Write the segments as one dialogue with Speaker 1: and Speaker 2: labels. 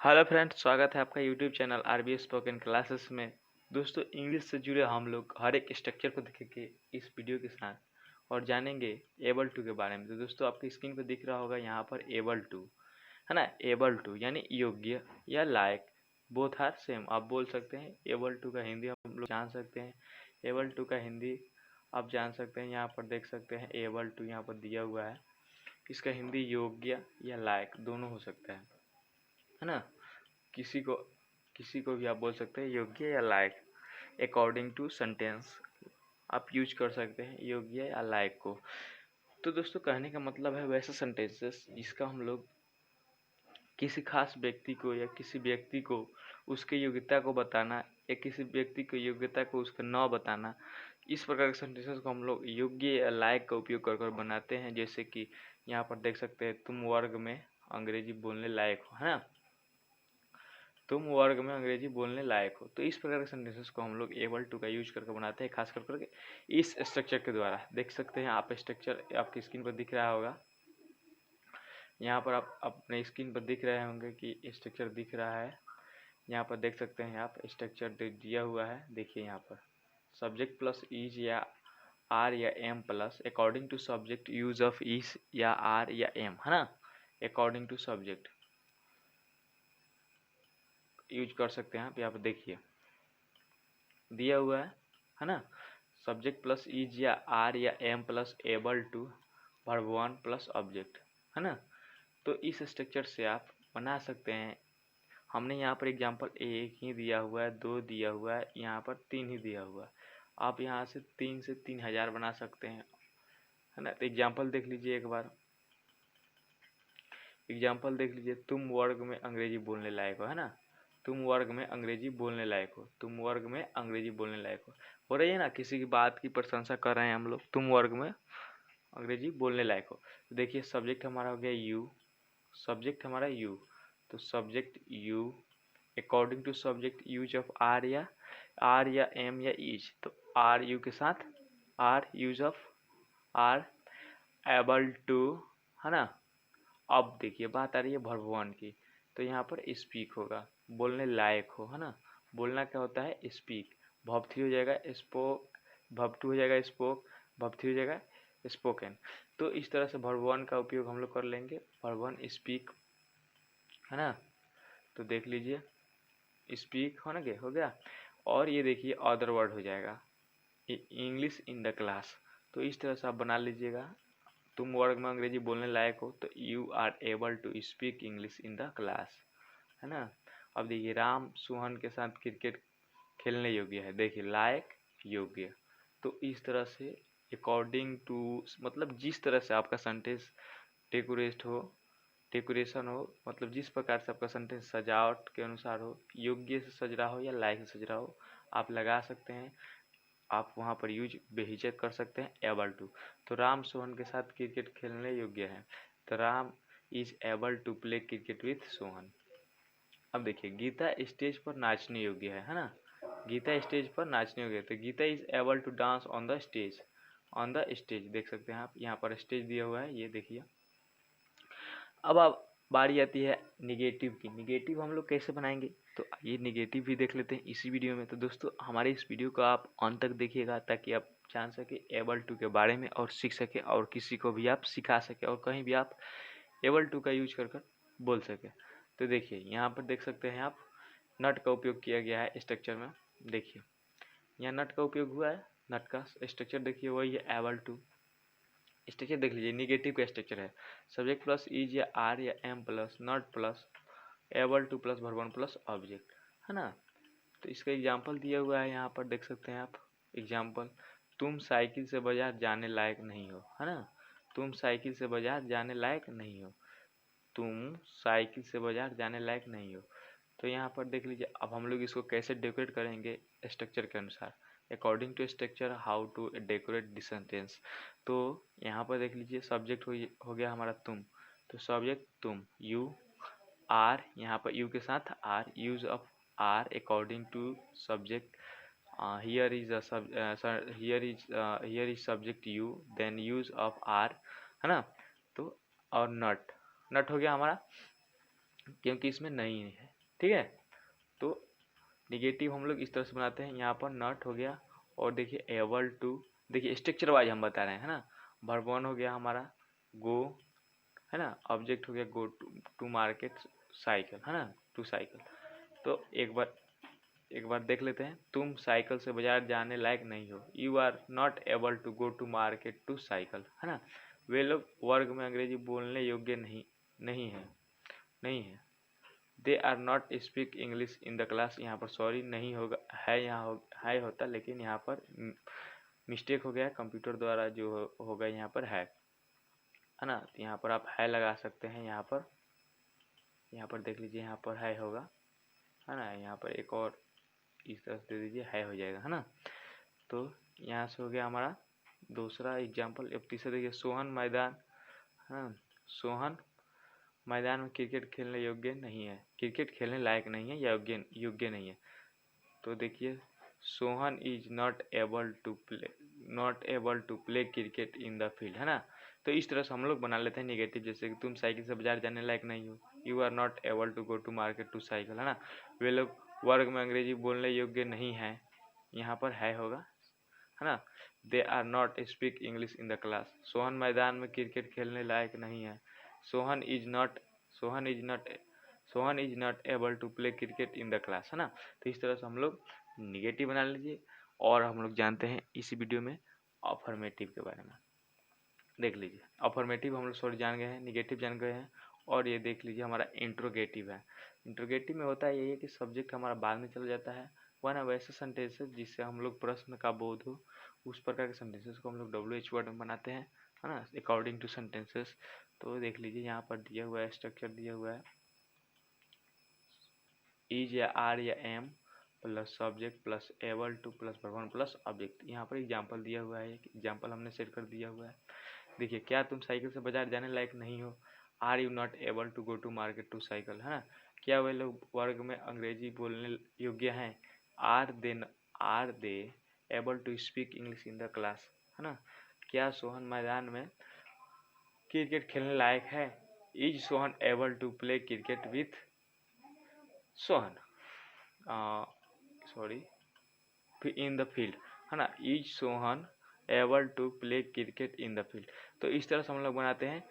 Speaker 1: Hello friends, स्वागत है आपका YouTube channel R B spoken classes में। दोस्तों, इंग्लिश से जुड़े हम लोग हर एक स्ट्रक्चर को देखेंगे इस वीडियो के साथ और जानेंगे एबल टू के बारे में। तो दोस्तों, आपकी स्क्रीन पर दिख रहा होगा यहाँ पर एबल टू, है ना। एबल टू यानी योग्य या लायक, बोथ आर सेम आप बोल सकते हैं। एबल टू का हिंदी हम लोग जान सकते हैं। एबल टू का हिंदी आप जान सकते हैं, यहाँ पर देख सकते हैं एबल टू यहाँ पर दिया हुआ है। इसका हिंदी योग्य या लायक दोनों हो सकता है ना। किसी को भी आप बोल सकते हैं योग्य या लायक। अकॉर्डिंग टू सेंटेंस आप यूज कर सकते हैं योग्य या लायक को। तो दोस्तों, कहने का मतलब है वैसे सेंटेंसेस जिसका हम लोग किसी खास व्यक्ति को या किसी व्यक्ति को उसके योग्यता को बताना या किसी व्यक्ति को योग्यता को उसका न बताना, इस प्रकार के सेंटेंसेस को हम लोग योग्य या लायक का उपयोग कर बनाते हैं। जैसे कि यहाँ पर देख सकते हैं, तुम वर्ग में अंग्रेजी बोलने लायक हो, है ना। तुम वर्ग में अंग्रेजी बोलने लायक हो। तो इस प्रकार के सेंटेंसेस को हम लोग एबल टू का यूज करके बनाते हैं, खास कर करके इस स्ट्रक्चर के द्वारा। देख सकते हैं आप, स्ट्रक्चर आपकी स्क्रीन पर दिख रहा होगा। यहाँ पर आप अपने स्क्रीन पर दिख रहे होंगे कि स्ट्रक्चर दिख रहा है। यहाँ पर देख सकते हैं आप, स्ट्रक्चर दिया हुआ है। देखिए यहाँ पर सब्जेक्ट प्लस इज या आर या am plus according to subject use of is या आर या एम, है ना। अकॉर्डिंग टू सब्जेक्ट यूज कर सकते हैं आप। यहाँ पर देखिए दिया हुआ है ना। सब्जेक्ट प्लस इज या आर या am plus able to verb one plus object, है ना। तो इस स्ट्रक्चर से आप बना सकते हैं। हमने यहाँ पर एग्जांपल एक ही दिया हुआ है, दो दिया हुआ है, यहाँ पर तीन ही दिया हुआ है। आप यहाँ से 3000 बना सकते हैं, है ना। तो एग्जांपल देख लीजिए एक बार। एग्जांपल देख लीजिए, तुम वर्ग में अंग्रेजी बोलने लायक हो, है ना। तुम वर्ग में अंग्रेजी बोलने लायक हो। तुम वर्ग में अंग्रेजी बोलने लायक हो रही है ना। किसी की बात की प्रशंसा कर रहे हैं हम लोग, तुम वर्ग में अंग्रेजी बोलने लायक हो। तो देखिए सब्जेक्ट हमारा हो गया यू, सब्जेक्ट हमारा यू। तो subject you according to subject use of are या एम या इज। तो आर यू के साथ are use of are able to, है ना। अब देखिए बात आ रही है वर्ब वन की। तो यहाँ पर स्पीक होगा, बोलने लायक हो, है ना। बोलना क्या होता है, स्पीक। वर्ब थ्री हो जाएगा स्पोक, वर्ब टू हो जाएगा स्पोक, वर्ब थ्री हो जाएगा स्पोकन। तो इस तरह से वर्ब वन का उपयोग हम लोग कर लेंगे। वर्ब वन स्पीक, है ना। तो देख लीजिए स्पीक हो गया। और ये देखिए अदर वर्ड हो जाएगा इंग्लिश इन द क्लास। तो इस तरह से आप बना लीजिएगा। तुम वर्ग में अंग्रेजी बोलने लायक हो, तो you are able to speak English in the class, है ना। अब देखिए राम सोहन के साथ क्रिकेट खेलने योग्य है। देखिए लायक, योग्य। तो इस तरह से अकॉर्डिंग टू, मतलब जिस तरह से आपका सेंटेंस डेकोरेशन हो, मतलब जिस प्रकार से आपका सेंटेंस सजावट के अनुसार हो, योग्य से सज रहा हो या लायक से सज रहा हो, आप लगा सकते हैं। आप वहाँ पर यूज बेहिचक कर सकते हैं एबल टू। तो राम सोहन के साथ क्रिकेट खेलने योग्य है। तो Ram is able to play cricket with Sohan. अब देखिए गीता स्टेज पर नाचने योग्य है ना। गीता स्टेज पर नाचने योग्य है। तो Gita is able to dance on the stage. On the stage देख सकते हैं आप, यहाँ पर स्टेज दिया हुआ है, ये देखिए। अब बारी आती है निगेटिव की। निगेटिव हम लोग कैसे बनाएंगे, तो ये निगेटिव भी देख लेते हैं इसी वीडियो में। तो दोस्तों, हमारे इस वीडियो को आप अंत तक देखिएगा ताकि आप जान सके एबल टू के बारे में और सीख सके और किसी को भी आप सिखा सके और कहीं भी आप एबल टू का यूज कर बोल सके। तो देखिए यहाँ पर देख सकते हैं आप, नट का उपयोग किया गया है स्ट्रक्चर में। देखिए यहाँ नट का उपयोग हुआ है। नट का स्ट्रक्चर देखिए वही है एबल टू। स्ट्रक्चर देख लीजिए, निगेटिव का स्ट्रक्चर है सब्जेक्ट प्लस इज या आर या am plus not plus able to plus verb one plus object, है ना। तो इसका एग्जांपल दिया हुआ है, यहाँ पर देख सकते हैं आप एग्जांपल। तुम साइकिल से बाजार जाने लायक नहीं हो, है ना। तुम साइकिल से बाजार जाने लायक नहीं हो। तुम साइकिल से बाजार जाने लायक नहीं हो। तो यहाँ पर देख लीजिए, अब हम लोग इसको कैसे डेकोरेट करेंगे स्ट्रक्चर के अनुसार। According to structure how to decorate this sentence. तो यहाँ पर देख लीजिए सब्जेक्ट हो गया हमारा तुम। तो सब्जेक्ट तुम, यू आर, यहाँ पर यू के साथ are, use of are according to subject. Here is subject you, then use of are, है ना। तो और नट, नट हो गया हमारा क्योंकि इसमें नहीं है, ठीक है। तो निगेटिव हम लोग इस तरह से बनाते हैं, यहाँ पर नॉट हो गया, और देखिए एबल टू, देखिए स्ट्रक्चर वाइज हम बता रहे हैं, है ना। वर्ब 1 हो गया हमारा गो, है ना। ऑब्जेक्ट हो गया गो टू मार्केट, साइकिल, है ना, टू साइकिल। तो एक बार देख लेते हैं, तुम साइकिल से बाजार जाने लायक नहीं हो, you are not able to go to market to cycle, है ना। वे लोग वर्ग में अंग्रेजी बोलने योग्य नहीं है। They are not speak English in the class, यहाँ पर सॉरी नहीं होगा, है यहाँ है होता, लेकिन यहाँ पर मिस्टेक हो गया, कंप्यूटर द्वारा जो होगा यहाँ पर है ना। तो यहाँ पर आप है लगा सकते हैं, यहाँ पर देख लीजिए, यहाँ पर है होगा, है ना। यहाँ पर एक और इस तरह से दे दीजिए, है हो जाएगा, है ना। तो यहाँ से हो गया हमारा दूसरा एग्जाम्पल। अब तीसरा देखिए, सोहन मैदान में क्रिकेट खेलने योग्य नहीं है, क्रिकेट खेलने लायक नहीं है या योग्य नहीं है। तो देखिए, Sohan is not able to play cricket in the field, है ना। तो इस तरह से हम लोग बना लेते हैं निगेटिव, जैसे कि तुम साइकिल से बाजार जाने लायक नहीं हो, you are not able to go to market to cycle, है ना। वे लोग वर्ग में अंग्रेजी बोलने योग्य नहीं है, यहाँ पर है होगा, है ना। They are not speak English in the class, Sohan मैदान में क्रिकेट खेलने लायक नहीं है, Sohan is not able to play cricket in the class, है ना। तो इस तरह से हम लोग निगेटिव बना लीजिए। और हम लोग जानते हैं इस वीडियो में अफर्मेटिव के बारे में, देख लीजिए। अफर्मेटिव हम लोग सॉरी जान गए हैं, निगेटिव जान गए हैं, और ये देख लीजिए हमारा इंट्रोगेटिव है। इंट्रोगेटिव में होता है यही है कि सब्जेक्ट हमारा बाद में चला जाता है, वह ना वैसे सेंटेंसेस जिससे हम लोग प्रश्न का बोध हो, उस प्रकार के सेंटेंसेस को हम लोग WH वर्ड में बनाते हैं, है ना, अकॉर्डिंग टू सेंटेंसेस। तो देख लीजिए, यहाँ पर दिया हुआ है, स्ट्रक्चर दिया हुआ है, इज या आर या am plus subject plus able to plus verb 1 plus object. यहाँ पर एग्जाम्पल दिया हुआ है, एक एग्जाम्पल हमने सेट कर दिया हुआ है। देखिए, क्या तुम साइकिल से बाजार जाने लायक नहीं हो, are you not able to go to market to cycle, है ना। क्या वे लोग वर्ग में अंग्रेजी बोलने योग्य हैं, are they able to speak English in the class, है ना। क्या सोहन मैदान में क्रिकेट खेलने लायक है, is Sohan able to play cricket with Sohan in the field, है ना, is Sohan able to play cricket in the field. तो इस तरह से हम लोग बनाते हैं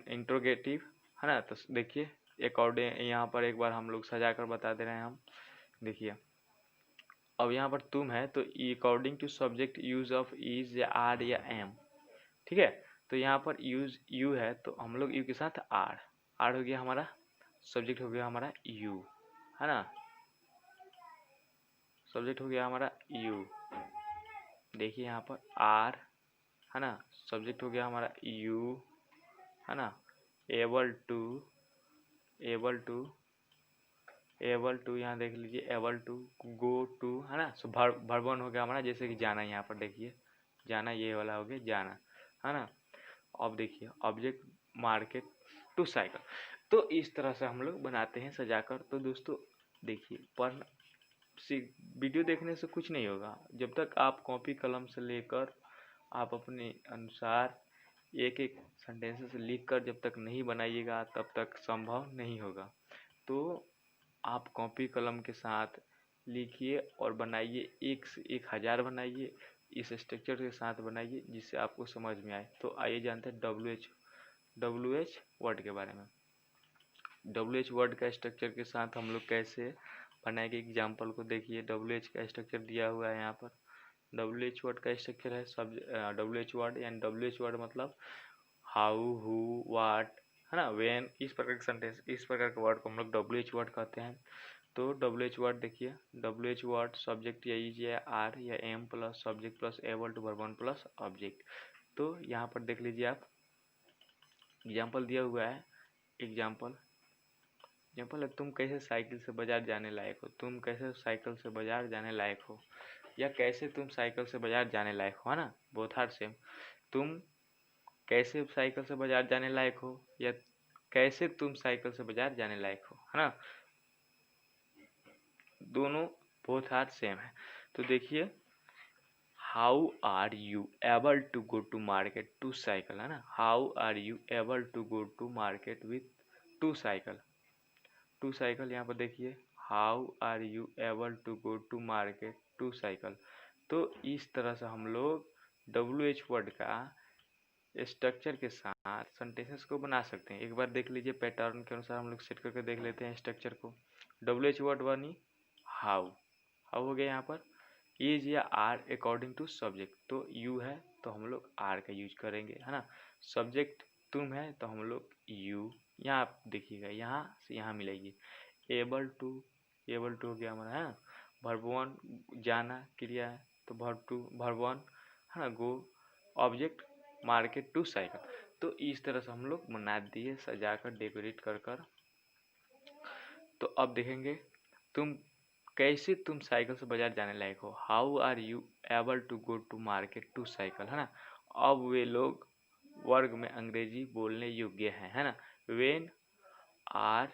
Speaker 1: इंट्रोगेटिव, है ना। तो देखिए, अकॉर्डिंग यहाँ पर एक बार हम लोग सजा कर बता दे रहे हैं हम। देखिए, अब यहाँ पर तुम है तो according to subject use of is या आर या एम, ठीक है। तो यहाँ पर यूज यू है, तो हम लोग यू के साथ आर हो गया हमारा, सब्जेक्ट हो गया हमारा यू, है ना, सब्जेक्ट हो गया हमारा यू। देखिए यहाँ पर आर, है ना, सब्जेक्ट हो गया हमारा यू, है ना, एबल टू यहाँ देख लीजिए, एबल टू गो टू, है ना। सो वर्ब 1 हो गया हमारा, जैसे कि जाना, यहाँ पर देखिए जाना, ये वाला हो गया जाना, है ना। अब देखिए ऑब्जेक्ट मार्केट टू साइकिल। तो इस तरह से हम लोग बनाते हैं सजाकर। तो दोस्तों देखिए, वीडियो देखने से कुछ नहीं होगा, जब तक आप कॉपी कलम से लेकर आप अपने अनुसार एक एक सेंटेंसेस लिख कर जब तक नहीं बनाइएगा, तब तक संभव नहीं होगा। तो आप कॉपी कलम के साथ लिखिए और बनाइए, 1 से 1000 बनाइए, इस स्ट्रक्चर के साथ बनाइए जिससे आपको समझ में आए। तो आइए जानते हैं WH वर्ड के बारे में। WH वर्ड का स्ट्रक्चर के साथ हम लोग कैसे बनाएंगे, एग्जाम्पल को देखिए। WH का स्ट्रक्चर दिया हुआ है यहाँ पर। WH वर्ड का स्ट्रक्चर है WH वर्ड, यानी WH वर्ड मतलब हाउ, हु, वाट, है ना, व्हेन, इस प्रकार के सेंटेंस, इस प्रकार के वर्ड को हम लोग WH वर्ड कहते हैं। तो WH वर्ड देखिए, WH वर्ड सब्जेक्ट या इज या आर या am plus subject plus able to verb 1 plus object. तो यहाँ पर देख लीजिए आप, एग्जाम्पल दिया हुआ है, एग्जाम्पल है, तुम कैसे साइकिल से बाजार जाने लायक हो, तुम कैसे साइकिल से बाजार जाने लायक हो, या कैसे तुम साइकिल से बाजार जाने लायक हो, है ना, बोथ आर सेम। तुम कैसे साइकिल से बाजार जाने लायक हो, या कैसे तुम साइकिल से बाजार जाने लायक हो, है ना, दोनों बोथ आर सेम है। तो देखिए, how are you able to go to market to cycle, है ना, how are you able to go to market with to cycle. To cycle यहाँ पर देखिए, how are you able to go to market to cycle. तो इस तरह से हम लोग WH वर्ड का स्ट्रक्चर के साथ सेंटेंसेस को बना सकते हैं। एक बार देख लीजिए, पैटर्न के अनुसार हम लोग सेट करके देख लेते हैं स्ट्रक्चर को। WH वर्ड बनी हाउ, हाउ हो गया यहाँ पर। इज या आर अकॉर्डिंग टू सब्जेक्ट, तो यू है तो हम लोग आर का यूज करेंगे, है ना। सब्जेक्ट तुम है तो हम लोग यू, यहाँ आप देखिएगा यहाँ से यहाँ मिलेगी। एबल टू, एबल टू हो गया हमारा, है ना। वर्ब वन जाना क्रिया है तो वर्ब टू, वर्ब वन, है ना, गो, ऑब्जेक्ट मार्केट टू साइकिल। तो इस तरह से हम लोग बना दिए सजा कर, डेकोरेट कर कर। तो अब देखेंगे तुम कैसे तुम साइकिल से बाजार जाने लायक हो। How are you able to go to market to cycle, है ना। अब वे लोग वर्ग में अंग्रेजी बोलने योग्य हैं, है ना। वेन आर,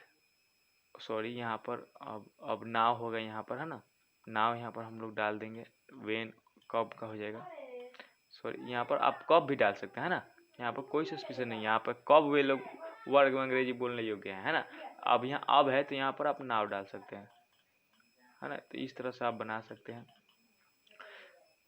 Speaker 1: सॉरी यहाँ पर अब नाव होगा यहाँ पर, है ना। नाव यहाँ पर हम लोग डाल देंगे। वेन कब का हो जाएगा, सॉरी यहाँ पर आप कब भी डाल सकते हैं, है ना। यहाँ पर कोई सस्पिशन नहीं है, यहाँ पर कब वे लोग वर्ग में अंग्रेजी बोलने योग्य हैं, है ना। अब यहाँ अब है तो यहाँ पर आप नाव डाल सकते हैं, है ना। तो इस तरह से आप बना सकते हैं।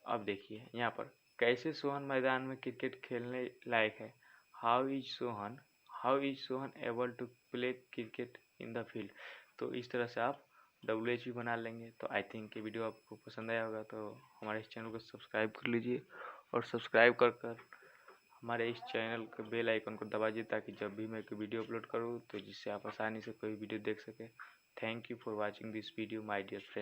Speaker 1: अब देखिए यहाँ पर कैसे सोहन मैदान में क्रिकेट खेलने लायक है। How is Sohan able to play cricket in the field. तो इस तरह से आप WH भी बना लेंगे। तो आई थिंक ये वीडियो आपको पसंद आया होगा, तो हमारे इस चैनल को सब्सक्राइब कर लीजिए और सब्सक्राइब कर हमारे इस चैनल के बेल आइकन को दबा दीजिए, ताकि जब भी मैं कोई वीडियो अपलोड करूँ तो जिससे आप आसानी से कोई वीडियो देख सकें। Thank you for watching this video my dear friend.